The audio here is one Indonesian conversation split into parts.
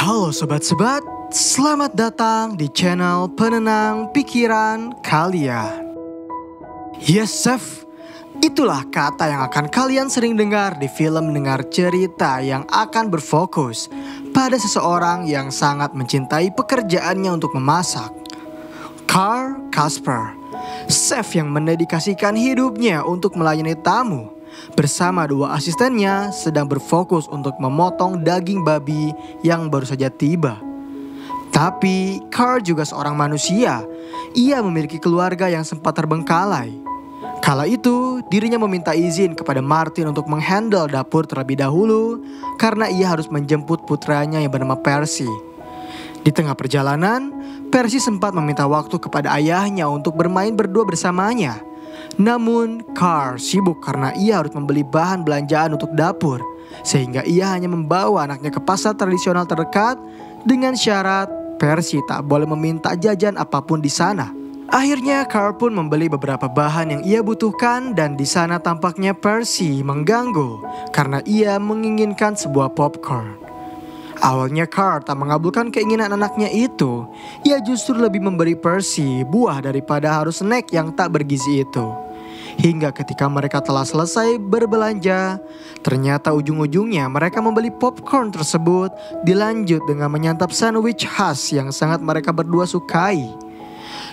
Halo sobat-sobat, selamat datang di channel penenang pikiran kalian. Yes, chef, itulah kata yang akan kalian sering dengar di film mendengar cerita yang akan berfokus pada seseorang yang sangat mencintai pekerjaannya untuk memasak. Carl Casper, chef yang mendedikasikan hidupnya untuk melayani tamu, bersama dua asistennya sedang berfokus untuk memotong daging babi yang baru saja tiba. Tapi Carl juga seorang manusia. Ia memiliki keluarga yang sempat terbengkalai. Kala itu dirinya meminta izin kepada Martin untuk menghandle dapur terlebih dahulu karena ia harus menjemput putranya yang bernama Percy. Di tengah perjalanan, Percy sempat meminta waktu kepada ayahnya untuk bermain berdua bersamanya. Namun, Carl sibuk karena ia harus membeli bahan belanjaan untuk dapur, sehingga ia hanya membawa anaknya ke pasar tradisional terdekat dengan syarat Percy tak boleh meminta jajan apapun di sana. Akhirnya, Carl pun membeli beberapa bahan yang ia butuhkan dan di sana tampaknya Percy mengganggu karena ia menginginkan sebuah popcorn. Awalnya Carl tak mengabulkan keinginan anaknya itu. Ia justru lebih memberi Percy buah daripada harus snack yang tak bergizi itu. Hingga ketika mereka telah selesai berbelanja, ternyata ujung-ujungnya mereka membeli popcorn tersebut dilanjut dengan menyantap sandwich khas yang sangat mereka berdua sukai.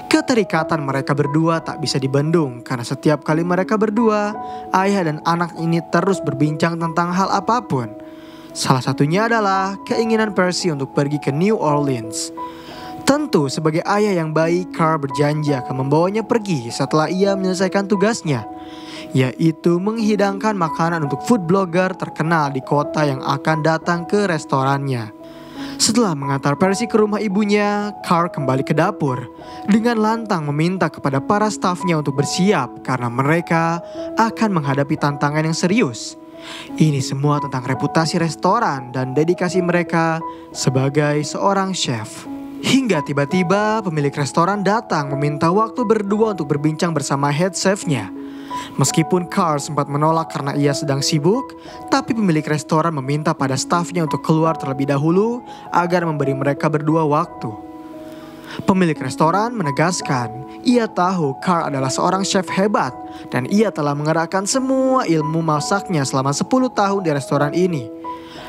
Keterikatan mereka berdua tak bisa dibendung karena setiap kali mereka berdua, ayah dan anak ini terus berbincang tentang hal apapun. Salah satunya adalah keinginan Percy untuk pergi ke New Orleans. Tentu sebagai ayah yang baik, Carl berjanji akan membawanya pergi setelah ia menyelesaikan tugasnya, yaitu menghidangkan makanan untuk food blogger terkenal di kota yang akan datang ke restorannya. Setelah mengantar Percy ke rumah ibunya, Carl kembali ke dapur dengan lantang meminta kepada para stafnya untuk bersiap karena mereka akan menghadapi tantangan yang serius. Ini semua tentang reputasi restoran dan dedikasi mereka sebagai seorang chef. Hingga tiba-tiba pemilik restoran datang meminta waktu berdua untuk berbincang bersama head chefnya. Meskipun Carl sempat menolak karena ia sedang sibuk, tapi pemilik restoran meminta pada stafnya untuk keluar terlebih dahulu agar memberi mereka berdua waktu. Pemilik restoran menegaskan, ia tahu Carl adalah seorang chef hebat dan ia telah mengerahkan semua ilmu masaknya selama 10 tahun di restoran ini.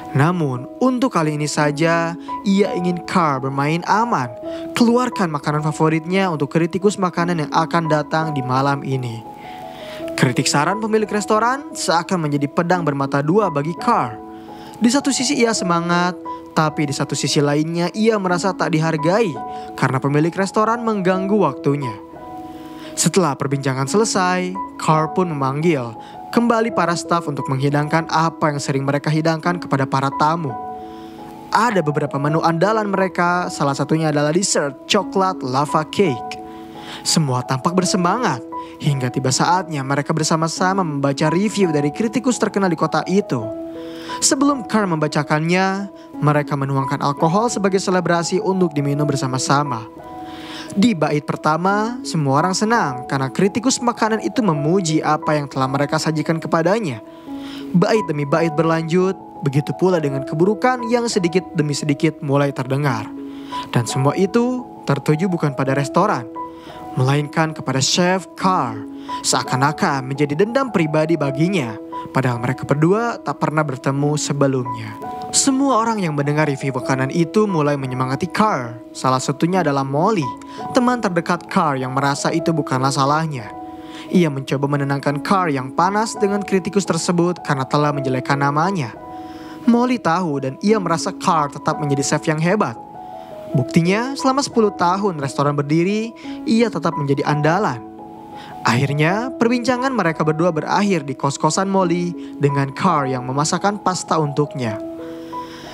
Namun, untuk kali ini saja, ia ingin Carl bermain aman, keluarkan makanan favoritnya untuk kritikus makanan yang akan datang di malam ini. Kritik saran pemilik restoran seakan menjadi pedang bermata dua bagi Carl. Di satu sisi ia semangat, tapi di satu sisi lainnya ia merasa tak dihargai karena pemilik restoran mengganggu waktunya. Setelah perbincangan selesai, Carl pun memanggil kembali para staf untuk menghidangkan apa yang sering mereka hidangkan kepada para tamu. Ada beberapa menu andalan mereka, salah satunya adalah dessert coklat lava cake. Semua tampak bersemangat hingga tiba saatnya mereka bersama-sama membaca review dari kritikus terkenal di kota itu. Sebelum Carl membacakannya, mereka menuangkan alkohol sebagai selebrasi untuk diminum bersama-sama. Di bait pertama, semua orang senang karena kritikus makanan itu memuji apa yang telah mereka sajikan kepadanya. Bait demi bait berlanjut, begitu pula dengan keburukan yang sedikit demi sedikit mulai terdengar. Dan semua itu tertuju bukan pada restoran, melainkan kepada chef Carl, seakan-akan menjadi dendam pribadi baginya. Padahal mereka berdua tak pernah bertemu sebelumnya. Semua orang yang mendengar review makanan itu mulai menyemangati Carl. Salah satunya adalah Molly, teman terdekat Carl yang merasa itu bukanlah salahnya. Ia mencoba menenangkan Carl yang panas dengan kritikus tersebut karena telah menjelekkan namanya. Molly tahu dan ia merasa Carl tetap menjadi chef yang hebat. Buktinya selama 10 tahun restoran berdiri, ia tetap menjadi andalan. Akhirnya perbincangan mereka berdua berakhir di kos-kosan Molly dengan Carl yang memasakkan pasta untuknya.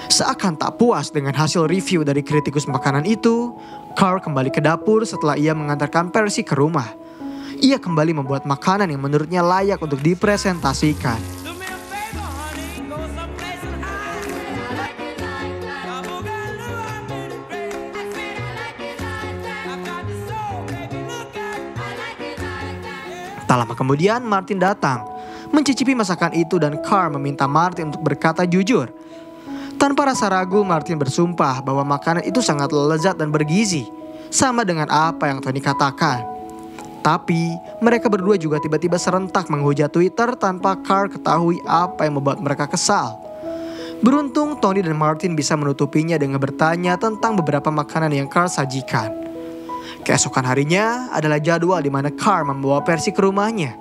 Seakan tak puas dengan hasil review dari kritikus makanan itu, Carl kembali ke dapur setelah ia mengantarkan Percy ke rumah. Ia kembali membuat makanan yang menurutnya layak untuk dipresentasikan. Tak lama kemudian Martin datang, mencicipi masakan itu dan Carl meminta Martin untuk berkata jujur. Tanpa rasa ragu, Martin bersumpah bahwa makanan itu sangat lezat dan bergizi, sama dengan apa yang Tony katakan. Tapi mereka berdua juga tiba-tiba serentak menghujat Twitter tanpa Carl ketahui apa yang membuat mereka kesal. Beruntung Tony dan Martin bisa menutupinya dengan bertanya tentang beberapa makanan yang Carl sajikan. Keesokan harinya adalah jadwal di mana Carl membawa Percy ke rumahnya.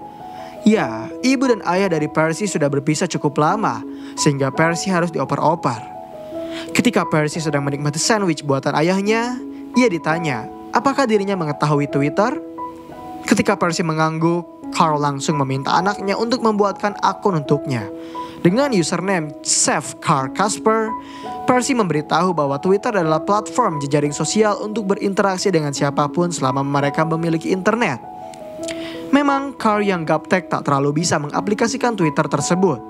Ya, ibu dan ayah dari Percy sudah berpisah cukup lama, sehingga Percy harus dioper-oper. Ketika Percy sedang menikmati sandwich buatan ayahnya, ia ditanya apakah dirinya mengetahui Twitter. Ketika Percy mengangguk, Carl langsung meminta anaknya untuk membuatkan akun untuknya. Dengan username Chef Carl Casper, Percy memberitahu bahwa Twitter adalah platform jejaring sosial untuk berinteraksi dengan siapapun selama mereka memiliki internet. Memang Carl yang gaptek tak terlalu bisa mengaplikasikan Twitter tersebut.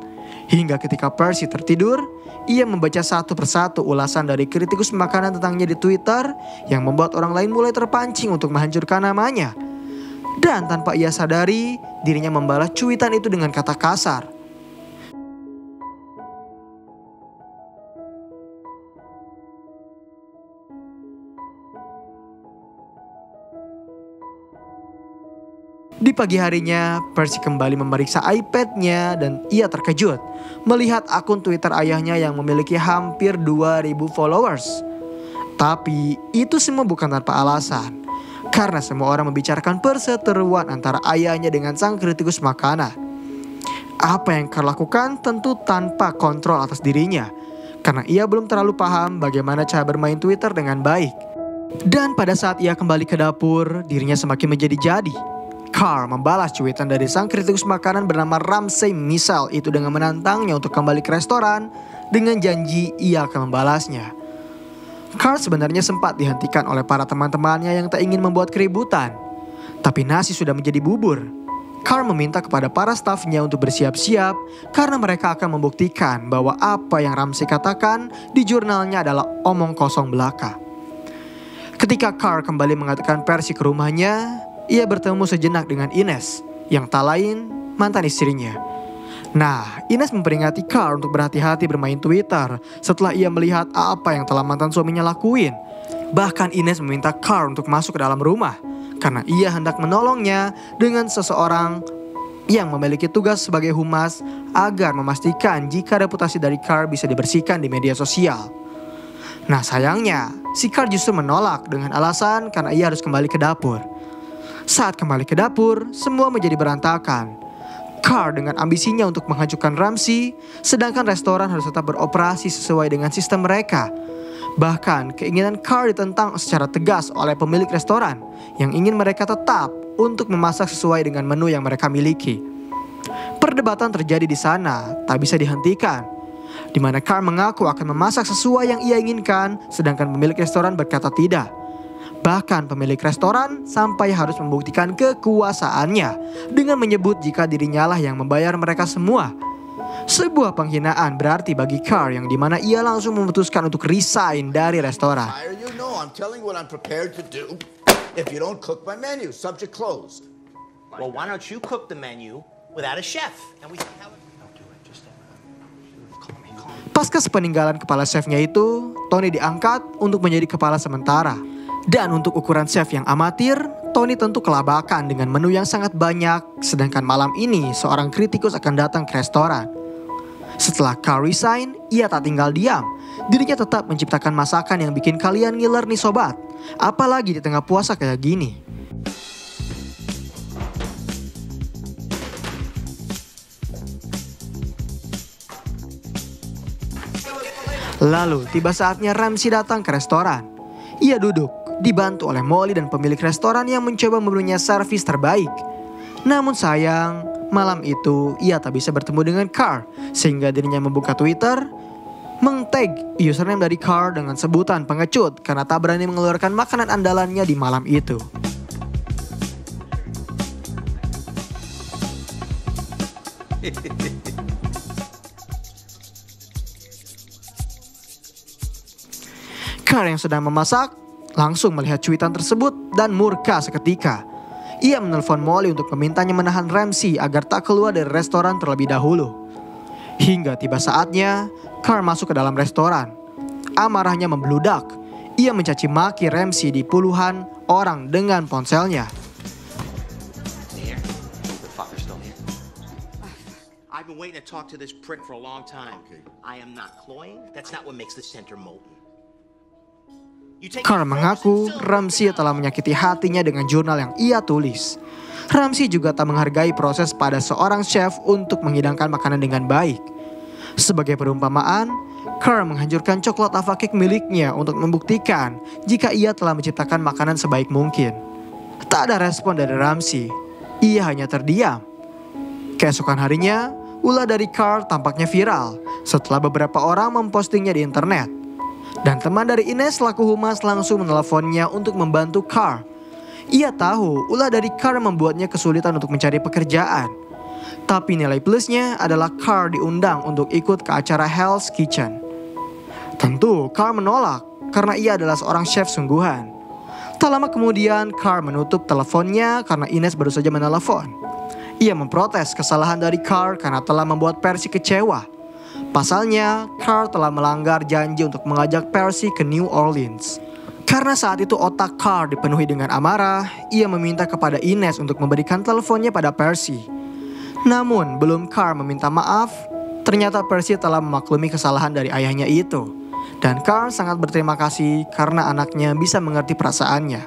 Hingga ketika Percy tertidur, ia membaca satu persatu ulasan dari kritikus makanan tentangnya di Twitter yang membuat orang lain mulai terpancing untuk menghancurkan namanya. Dan tanpa ia sadari, dirinya membalas cuitan itu dengan kata kasar. Di pagi harinya, Percy kembali memeriksa iPad-nya dan ia terkejut melihat akun Twitter ayahnya yang memiliki hampir 2.000 followers. Tapi itu semua bukan tanpa alasan. Karena semua orang membicarakan perseteruan antara ayahnya dengan sang kritikus makanan. Apa yang Carl lakukan tentu tanpa kontrol atas dirinya, karena ia belum terlalu paham bagaimana cara bermain Twitter dengan baik. Dan pada saat ia kembali ke dapur, dirinya semakin menjadi-jadi. Carl membalas cuitan dari sang kritikus makanan bernama Ramsey Misal itu dengan menantangnya untuk kembali ke restoran dengan janji ia akan membalasnya. Carl sebenarnya sempat dihentikan oleh para teman-temannya yang tak ingin membuat keributan. Tapi nasi sudah menjadi bubur. Carl meminta kepada para stafnya untuk bersiap-siap karena mereka akan membuktikan bahwa apa yang Ramsey katakan di jurnalnya adalah omong kosong belaka. Ketika Carl kembali mengatakan Percy ke rumahnya, ia bertemu sejenak dengan Ines yang tak lain mantan istrinya. Nah, Ines memperingati Carl untuk berhati-hati bermain Twitter setelah ia melihat apa yang telah mantan suaminya lakuin. Bahkan Ines meminta Carl untuk masuk ke dalam rumah karena ia hendak menolongnya dengan seseorang yang memiliki tugas sebagai humas agar memastikan jika reputasi dari Carl bisa dibersihkan di media sosial. Nah sayangnya, si Carl justru menolak dengan alasan karena ia harus kembali ke dapur. Saat kembali ke dapur, semua menjadi berantakan. Carl dengan ambisinya untuk menghancurkan Ramsey, sedangkan restoran harus tetap beroperasi sesuai dengan sistem mereka. Bahkan keinginan Carl ditentang secara tegas oleh pemilik restoran yang ingin mereka tetap untuk memasak sesuai dengan menu yang mereka miliki. Perdebatan terjadi di sana, tak bisa dihentikan, di mana Carl mengaku akan memasak sesuai yang ia inginkan, sedangkan pemilik restoran berkata tidak. Bahkan pemilik restoran sampai harus membuktikan kekuasaannya dengan menyebut jika dirinya lah yang membayar mereka semua. Sebuah penghinaan berarti bagi Carl yang dimana ia langsung memutuskan untuk resign dari restoran. Pasca sepeninggalan kepala chefnya itu, Tony diangkat untuk menjadi kepala sementara. Dan untuk ukuran chef yang amatir, Tony tentu kelabakan dengan menu yang sangat banyak, sedangkan malam ini seorang kritikus akan datang ke restoran. Setelah Carl resign, ia tak tinggal diam. Dirinya tetap menciptakan masakan yang bikin kalian ngiler nih sobat. Apalagi di tengah puasa kayak gini. Lalu tiba saatnya Ramsey datang ke restoran. Ia duduk, dibantu oleh Molly dan pemilik restoran yang mencoba memberinya servis terbaik. Namun sayang, malam itu ia tak bisa bertemu dengan Carl, sehingga dirinya membuka Twitter, meng-tag username dari Carl dengan sebutan pengecut karena tak berani mengeluarkan makanan andalannya di malam itu. Carl yang sedang memasak langsung melihat cuitan tersebut dan murka seketika. Ia menelpon Molly untuk memintanya menahan Ramsey agar tak keluar dari restoran terlebih dahulu. Hingga tiba saatnya, Carl masuk ke dalam restoran. Amarahnya membludak. Ia mencaci maki Ramsey di puluhan orang dengan ponselnya. I've been waiting to talk to this prick for a long time. I am not cloying. That's not what makes the center molten. Carl mengaku Ramsey telah menyakiti hatinya dengan jurnal yang ia tulis. Ramsey juga tak menghargai proses pada seorang chef untuk menghidangkan makanan dengan baik. Sebagai perumpamaan, Carl menghancurkan coklat lava cake miliknya untuk membuktikan jika ia telah menciptakan makanan sebaik mungkin. Tak ada respon dari Ramsey. Ia hanya terdiam. Keesokan harinya, ulah dari Carl tampaknya viral setelah beberapa orang mempostingnya di internet. Dan teman dari Ines selaku humas langsung meneleponnya untuk membantu Carl. Ia tahu ulah dari Carl membuatnya kesulitan untuk mencari pekerjaan. Tapi nilai plusnya adalah Carl diundang untuk ikut ke acara Hell's Kitchen. Tentu Carl menolak karena ia adalah seorang chef sungguhan. Tak lama kemudian Carl menutup teleponnya karena Ines baru saja menelepon. Ia memprotes kesalahan dari Carl karena telah membuat Percy kecewa. Pasalnya, Carl telah melanggar janji untuk mengajak Percy ke New Orleans. Karena saat itu otak Carl dipenuhi dengan amarah, ia meminta kepada Ines untuk memberikan teleponnya pada Percy. Namun, belum Carl meminta maaf, ternyata Percy telah memaklumi kesalahan dari ayahnya itu. Dan Carl sangat berterima kasih karena anaknya bisa mengerti perasaannya.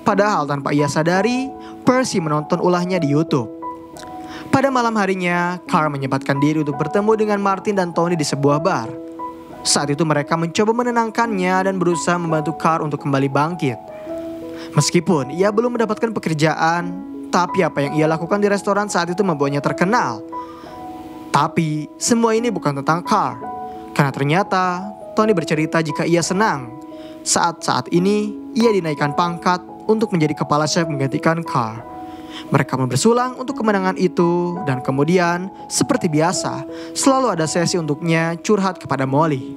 Padahal tanpa ia sadari, Percy menonton ulahnya di YouTube. Pada malam harinya, Carl menyempatkan diri untuk bertemu dengan Martin dan Tony di sebuah bar. Saat itu mereka mencoba menenangkannya dan berusaha membantu Carl untuk kembali bangkit. Meskipun ia belum mendapatkan pekerjaan, tapi apa yang ia lakukan di restoran saat itu membuatnya terkenal. Tapi semua ini bukan tentang Carl, karena ternyata Tony bercerita jika ia senang saat ini ia dinaikkan pangkat untuk menjadi kepala chef menggantikan Carl. Mereka bersulang untuk kemenangan itu dan kemudian seperti biasa selalu ada sesi untuknya curhat kepada Molly.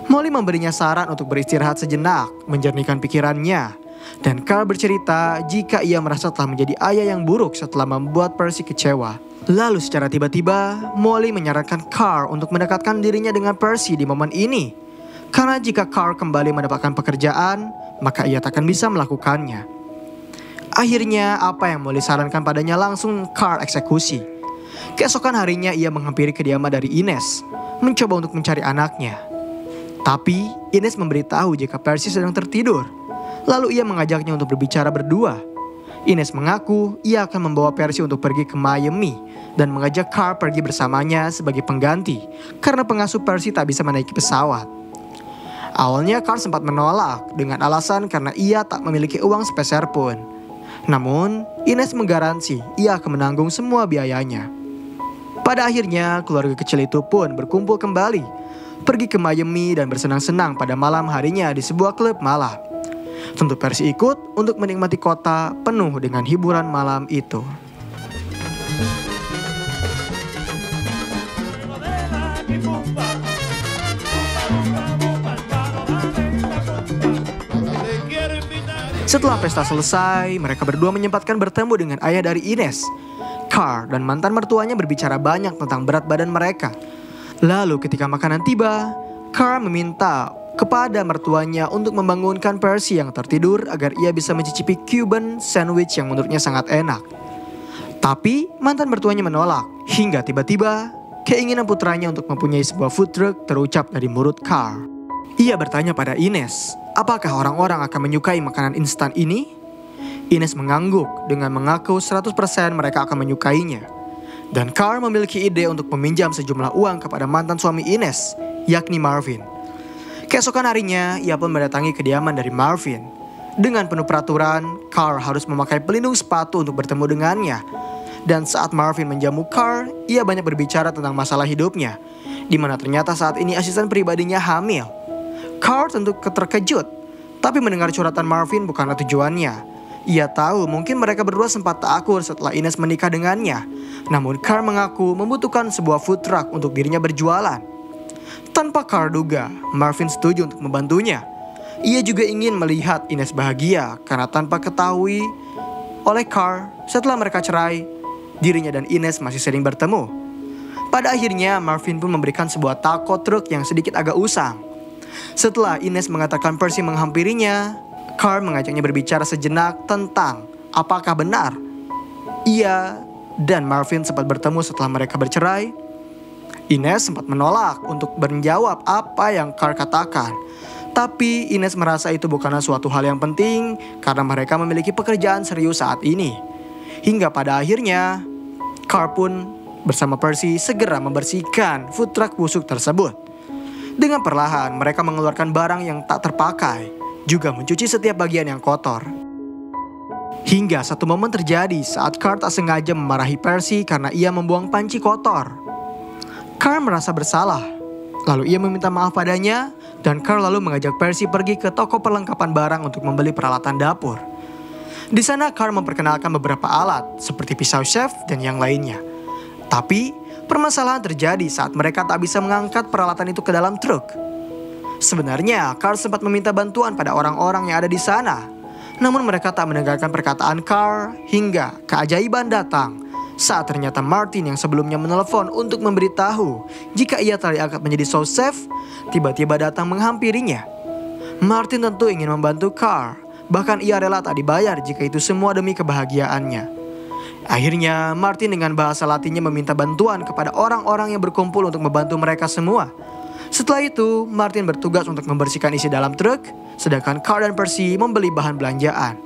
Molly memberinya saran untuk beristirahat sejenak, menjernihkan pikirannya. Dan Carl bercerita jika ia merasa telah menjadi ayah yang buruk setelah membuat Percy kecewa. Lalu secara tiba-tiba Molly menyarankan Carl untuk mendekatkan dirinya dengan Percy di momen ini. Karena jika Carl kembali mendapatkan pekerjaan, maka ia takkan bisa melakukannya. Akhirnya apa yang Molly sarankan padanya langsung Carl eksekusi. Keesokan harinya ia menghampiri kediaman dari Ines, mencoba untuk mencari anaknya. Tapi Ines memberitahu jika Percy sedang tertidur. Lalu ia mengajaknya untuk berbicara berdua. Ines mengaku ia akan membawa Percy untuk pergi ke Miami dan mengajak Carl pergi bersamanya sebagai pengganti karena pengasuh Percy tak bisa menaiki pesawat. Awalnya Carl sempat menolak dengan alasan karena ia tak memiliki uang sepeser pun. Namun, Ines menggaransi ia akan menanggung semua biayanya. Pada akhirnya, keluarga kecil itu pun berkumpul kembali, pergi ke Miami dan bersenang-senang pada malam harinya di sebuah klub malam. Tentu Percy ikut untuk menikmati kota penuh dengan hiburan malam itu. Setelah pesta selesai, mereka berdua menyempatkan bertemu dengan ayah dari Ines. Carl dan mantan mertuanya berbicara banyak tentang berat badan mereka. Lalu ketika makanan tiba, Carl meminta kepada mertuanya untuk membangunkan Percy yang tertidur agar ia bisa mencicipi Cuban sandwich yang menurutnya sangat enak. Tapi mantan mertuanya menolak, hingga tiba-tiba keinginan putranya untuk mempunyai sebuah food truck terucap dari mulut Carl. Ia bertanya pada Ines, apakah orang-orang akan menyukai makanan instan ini? Ines mengangguk dengan mengaku 100% mereka akan menyukainya. Dan Carl memiliki ide untuk meminjam sejumlah uang kepada mantan suami Ines, yakni Marvin. Keesokan harinya, ia pun mendatangi kediaman dari Marvin. Dengan penuh peraturan, Carl harus memakai pelindung sepatu untuk bertemu dengannya. Dan saat Marvin menjamu Carl, ia banyak berbicara tentang masalah hidupnya, di mana ternyata saat ini asisten pribadinya hamil. Carl tentu terkejut, tapi mendengar curhatan Marvin bukanlah tujuannya. Ia tahu mungkin mereka berdua sempat tak akur setelah Ines menikah dengannya. Namun Carl mengaku membutuhkan sebuah food truck untuk dirinya berjualan. Tanpa Carl duga, Marvin setuju untuk membantunya. Ia juga ingin melihat Ines bahagia karena tanpa ketahui oleh Carl, setelah mereka cerai, dirinya dan Ines masih sering bertemu. Pada akhirnya Marvin pun memberikan sebuah taco truk yang sedikit agak usang. Setelah Ines mengatakan Percy menghampirinya, Carl mengajaknya berbicara sejenak tentang apakah benar ia dan Marvin sempat bertemu setelah mereka bercerai. Ines sempat menolak untuk menjawab apa yang Carl katakan. Tapi Ines merasa itu bukanlah suatu hal yang penting karena mereka memiliki pekerjaan serius saat ini. Hingga pada akhirnya, Carl pun bersama Percy segera membersihkan food truck busuk tersebut. Dengan perlahan mereka mengeluarkan barang yang tak terpakai, juga mencuci setiap bagian yang kotor. Hingga satu momen terjadi saat Carl tak sengaja memarahi Percy karena ia membuang panci kotor. Carl merasa bersalah, lalu ia meminta maaf padanya dan Carl lalu mengajak Percy pergi ke toko perlengkapan barang untuk membeli peralatan dapur. Di sana Carl memperkenalkan beberapa alat seperti pisau chef dan yang lainnya. Tapi permasalahan terjadi saat mereka tak bisa mengangkat peralatan itu ke dalam truk. Sebenarnya Carl sempat meminta bantuan pada orang-orang yang ada di sana. Namun mereka tak mendengarkan perkataan Carl hingga keajaiban datang saat ternyata Martin yang sebelumnya menelepon untuk memberitahu jika ia telah diangkat menjadi sous chef, tiba-tiba datang menghampirinya. Martin tentu ingin membantu Carl, bahkan ia rela tak dibayar jika itu semua demi kebahagiaannya. Akhirnya Martin dengan bahasa Latinnya meminta bantuan kepada orang-orang yang berkumpul untuk membantu mereka semua. Setelah itu Martin bertugas untuk membersihkan isi dalam truk, sedangkan Carl dan Percy membeli bahan belanjaan.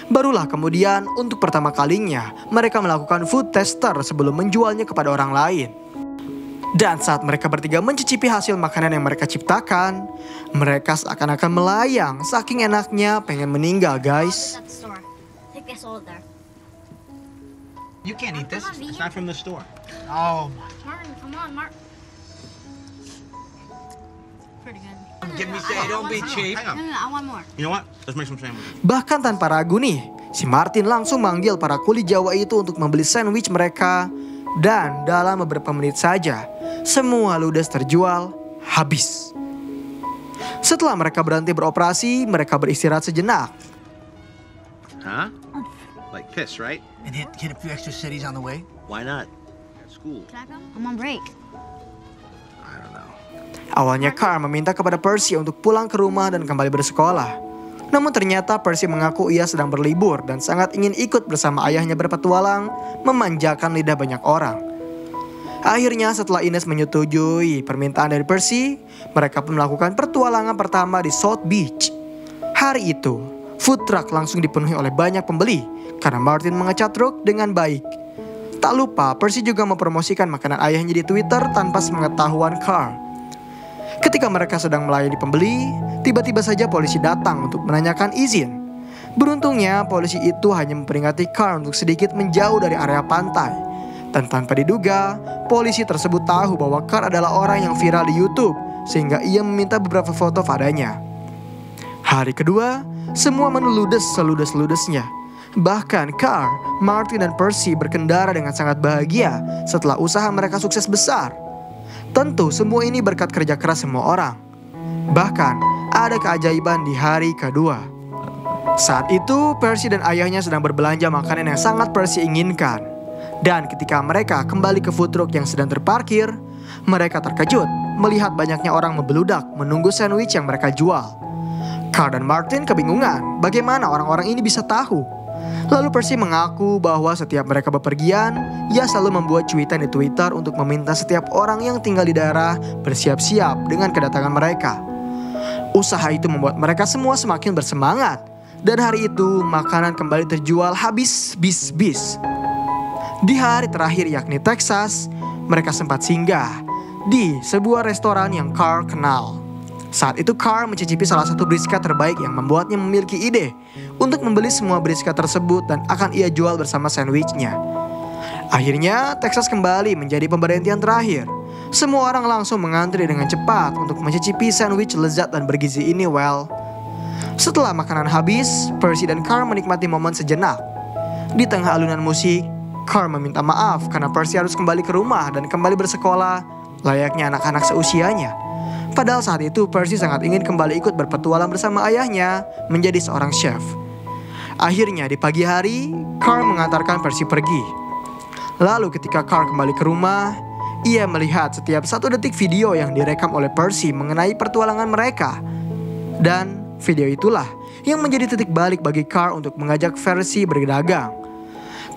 Barulah kemudian untuk pertama kalinya mereka melakukan food tester sebelum menjualnya kepada orang lain. Dan saat mereka bertiga mencicipi hasil makanan yang mereka ciptakan, mereka seakan-akan melayang saking enaknya pengen meninggal guys. You can't eat this. It's not from the store. Oh, Martin, come on, Martin. Pretty good. give me say, don't be cheap. Hang on. No, I want more. You know what? Let's make some sandwiches. Bahkan tanpa ragu nih, si Martin langsung manggil para kuli Jawa itu untuk membeli sandwich mereka. Dan dalam beberapa menit saja, semua ludes terjual habis. Setelah mereka berhenti beroperasi, mereka beristirahat sejenak. Huh? Like piss, right? And hit a few extra cities on the way. Why not? At school. Can I come? I'm on break. I don't know. Awalnya Carl meminta kepada Percy untuk pulang ke rumah dan kembali bersekolah. Namun ternyata Percy mengaku ia sedang berlibur dan sangat ingin ikut bersama ayahnya berpetualang memanjakan lidah banyak orang. Akhirnya setelah Ines menyetujui permintaan dari Percy, mereka pun melakukan pertualangan pertama di South Beach. Hari itu, food truck langsung dipenuhi oleh banyak pembeli karena Martin mengecat truk dengan baik. Tak lupa, Percy juga mempromosikan makanan ayahnya di Twitter tanpa sepengetahuan Carl. Ketika mereka sedang melayani pembeli, tiba-tiba saja polisi datang untuk menanyakan izin. Beruntungnya, polisi itu hanya memperingati Carl untuk sedikit menjauh dari area pantai. Dan tanpa diduga, polisi tersebut tahu bahwa Carl adalah orang yang viral di YouTube, sehingga ia meminta beberapa foto padanya. Hari kedua, semua menuludes seludes-ludesnya. Bahkan Carl, Martin, dan Percy berkendara dengan sangat bahagia setelah usaha mereka sukses besar. Tentu semua ini berkat kerja keras semua orang. Bahkan ada keajaiban di hari kedua. Saat itu Percy dan ayahnya sedang berbelanja makanan yang sangat Percy inginkan. Dan ketika mereka kembali ke food truck yang sedang terparkir, mereka terkejut melihat banyaknya orang membeludak menunggu sandwich yang mereka jual. Carl dan Martin kebingungan bagaimana orang-orang ini bisa tahu. Lalu Percy mengaku bahwa setiap mereka bepergian, ia selalu membuat cuitan di Twitter untuk meminta setiap orang yang tinggal di daerah bersiap-siap dengan kedatangan mereka. Usaha itu membuat mereka semua semakin bersemangat. Dan hari itu makanan kembali terjual habis bis-bis. Di hari terakhir yakni Texas, mereka sempat singgah di sebuah restoran yang Carl kenal. Saat itu Carl mencicipi salah satu brisket terbaik yang membuatnya memiliki ide untuk membeli semua brisket tersebut dan akan ia jual bersama sandwichnya. Akhirnya Texas kembali menjadi pemberhentian terakhir. Semua orang langsung mengantri dengan cepat untuk mencicipi sandwich lezat dan bergizi ini. Setelah makanan habis, Percy dan Carl menikmati momen sejenak. Di tengah alunan musik, Carl meminta maaf karena Percy harus kembali ke rumah dan kembali bersekolah layaknya anak-anak seusianya. Padahal saat itu Percy sangat ingin kembali ikut berpetualang bersama ayahnya menjadi seorang chef. Akhirnya di pagi hari, Carl mengantarkan Percy pergi. Lalu ketika Carl kembali ke rumah, ia melihat setiap 1 detik video yang direkam oleh Percy mengenai pertualangan mereka. Dan video itulah yang menjadi titik balik bagi Carl untuk mengajak Percy berdagang.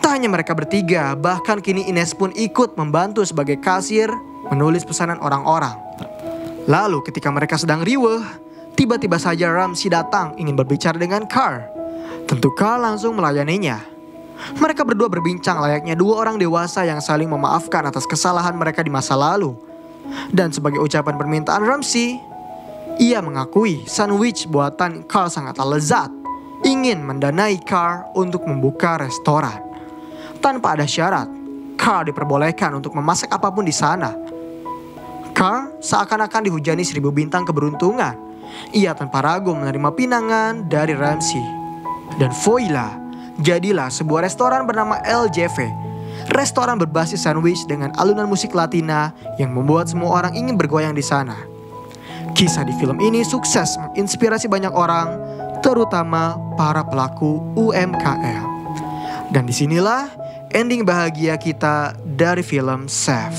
Tak hanya mereka bertiga, bahkan kini Ines pun ikut membantu sebagai kasir menulis pesanan orang-orang. Lalu ketika mereka sedang riweuh, tiba-tiba saja Ramsey datang ingin berbicara dengan Carl. Tentu Carl langsung melayaninya. Mereka berdua berbincang layaknya 2 orang dewasa yang saling memaafkan atas kesalahan mereka di masa lalu. Dan sebagai ucapan permintaan Ramsey, ia mengakui sandwich buatan Carl sangatlah lezat, ingin mendanai Carl untuk membuka restoran. Tanpa ada syarat, Carl diperbolehkan untuk memasak apapun di sana. Carl seakan-akan dihujani 1000 bintang keberuntungan. Ia tanpa ragu menerima pinangan dari Ramsey. Dan voila, jadilah sebuah restoran bernama LJV. Restoran berbasis sandwich dengan alunan musik Latina yang membuat semua orang ingin bergoyang di sana. Kisah di film ini sukses menginspirasi banyak orang, terutama para pelaku UMKM. Dan disinilah ending bahagia kita dari film Chef.